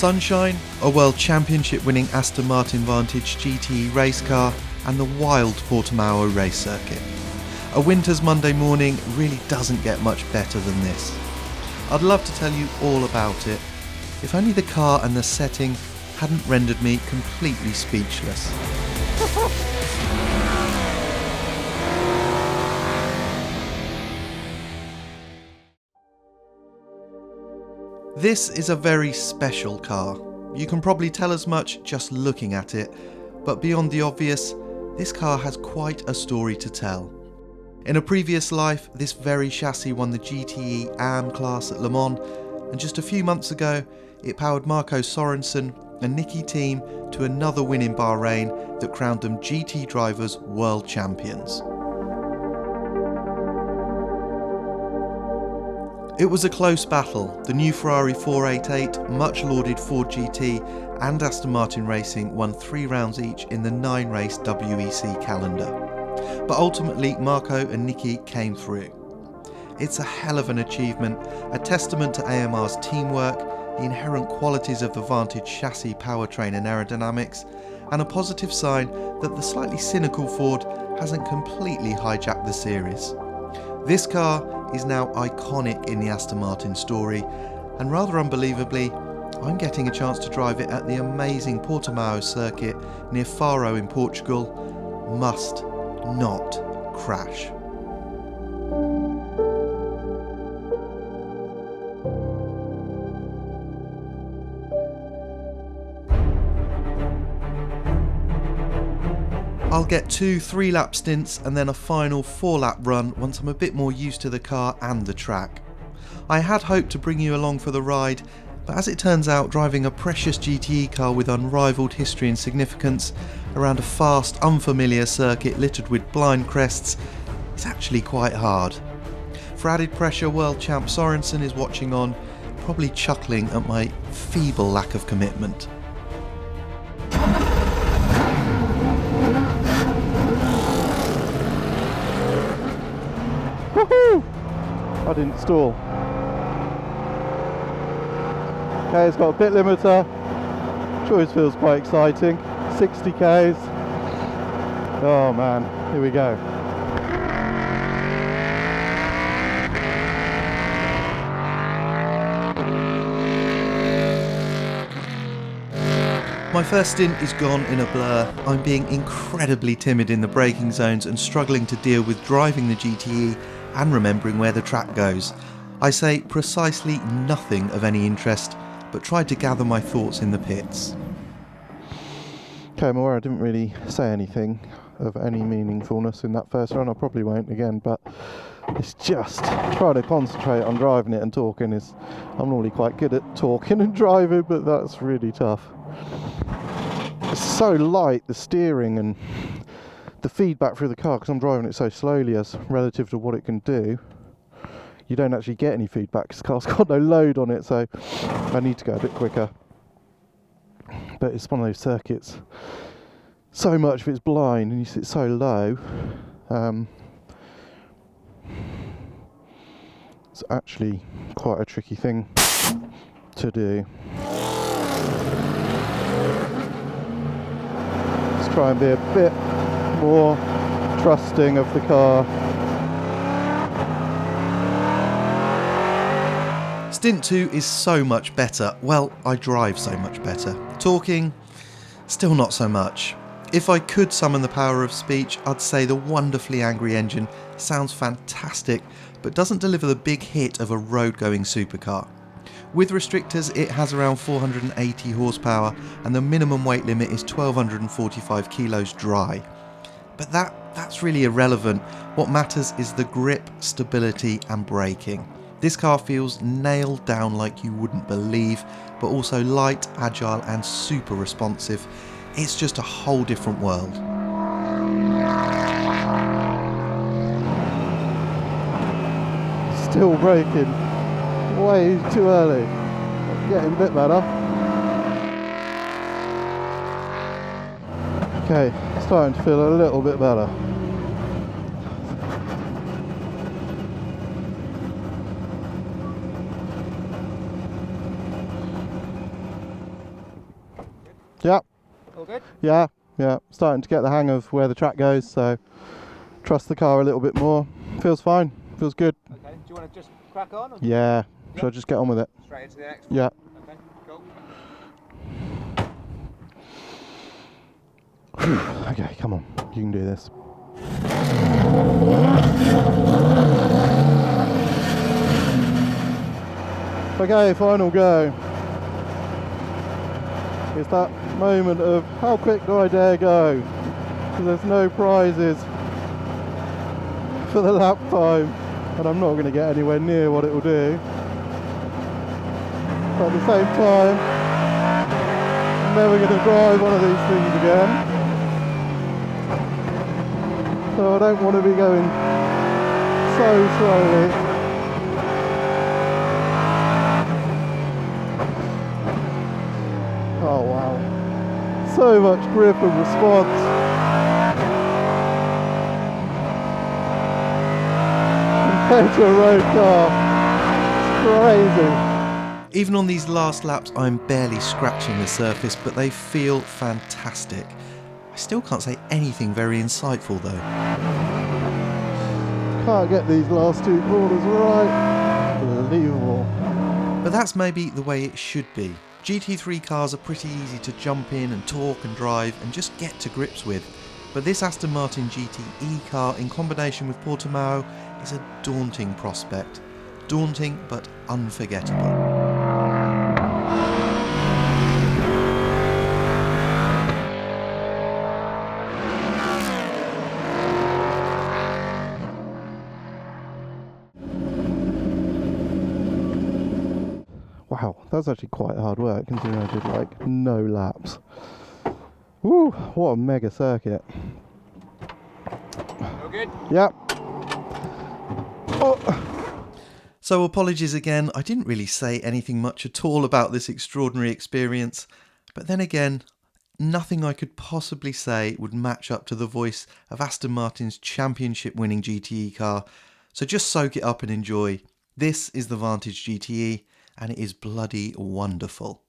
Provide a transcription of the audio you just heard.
Sunshine, a World Championship winning Aston Martin Vantage GTE race car, and the wild Portimao race circuit. A winter's Monday morning really doesn't get much better than this. I'd love to tell you all about it, if only the car and the setting hadn't rendered me completely speechless. This is a very special car. You can probably tell as much just looking at it, but beyond the obvious, this car has quite a story to tell. In a previous life, this very chassis won the GTE AM class at Le Mans, and just a few months ago, it powered Marco Sorensen and Niki team to another win in Bahrain that crowned them GT Drivers World Champions. It was a close battle. The new Ferrari 488, much lauded Ford GT and Aston Martin Racing won 3 rounds each in the 9-race WEC calendar. But ultimately Marco and Niki came through. It's a hell of an achievement, a testament to AMR's teamwork, the inherent qualities of the Vantage chassis, powertrain and aerodynamics, and a positive sign that the slightly cynical Ford hasn't completely hijacked the series. This car is now iconic in the Aston Martin story, and rather unbelievably, I'm getting a chance to drive it at the amazing Portimao circuit near Faro in Portugal. Must not crash. I'll get 2 3-lap stints and then a final 4-lap run once I'm a bit more used to the car and the track. I had hoped to bring you along for the ride, but as it turns out, driving a precious GTE car with unrivaled history and significance around a fast, unfamiliar circuit littered with blind crests is actually quite hard. For added pressure, world champ Sorensen is watching on, probably chuckling at my feeble lack of commitment. Woohoo! I didn't stall. Okay, it's got a bit limiter, which always feels quite exciting. 60 k's. Oh man, here we go. My first stint is gone in a blur. I'm being incredibly timid in the braking zones and struggling to deal with driving the GTE and remembering where the track goes. I say precisely nothing of any interest, but tried to gather my thoughts in the pits. Okay, I'm aware I didn't really say anything of any meaningfulness in that first run. I probably won't again, but it's just trying to concentrate on driving it and talking is... I'm normally quite good at talking and driving, but that's really tough. It's so light, the steering and the feedback through the car, because I'm driving it so slowly as relative to what it can do. You don't actually get any feedback because the car's got no load on it, so I need to go a bit quicker. But it's one of those circuits, so much of it's blind and you sit so low, it's actually quite a tricky thing to do. Let's try and be a bit more trusting of the car. Stint 2 is so much better. Well, I drive so much better. Talking, still not so much. If I could summon the power of speech, I'd say the wonderfully angry engine sounds fantastic, but doesn't deliver the big hit of a road-going supercar. With restrictors, it has around 480 horsepower, and the minimum weight limit is 1,245 kilos dry. But that's really irrelevant. What matters is the grip, stability and braking. This car feels nailed down like you wouldn't believe, but also light, agile and super responsive. It's just a whole different world. Still braking way too early. I'm getting a bit better. Okay, starting to feel a little bit better. Yep. All good? Yeah, yeah. Starting to get the hang of where the track goes, so trust the car a little bit more. Feels fine. Feels good. Okay. Do you want to just crack on? Or Yeah. Shall I just get on with it? straight into the next one? Yeah. Okay, cool. Okay, come on. You can do this. Okay, final go. It's that moment of how quick do I dare go? Because there's no prizes for the lap time, and I'm not going to get anywhere near what it will do. But at the same time, I'm never going to drive one of these things again. So I don't want to be going so slowly. Oh wow, so much grip and response. Compared to a road car, it's crazy. Even on these last laps, I'm barely scratching the surface, but they feel fantastic. I still can't say anything very insightful though. Can't get these last two corners right. Unbelievable. But that's maybe the way it should be. GT3 cars are pretty easy to jump in and talk and drive and just get to grips with. But this Aston Martin GTE car in combination with Portimao is a daunting prospect. Daunting but unforgettable. Wow, that was actually quite hard work considering I did like no laps. Woo, what a mega circuit. All good? Yep. Oh. So apologies again, I didn't really say anything much at all about this extraordinary experience. But then again, nothing I could possibly say would match up to the voice of Aston Martin's championship winning GTE car. So just soak it up and enjoy. This is the Vantage GTE and it is bloody wonderful.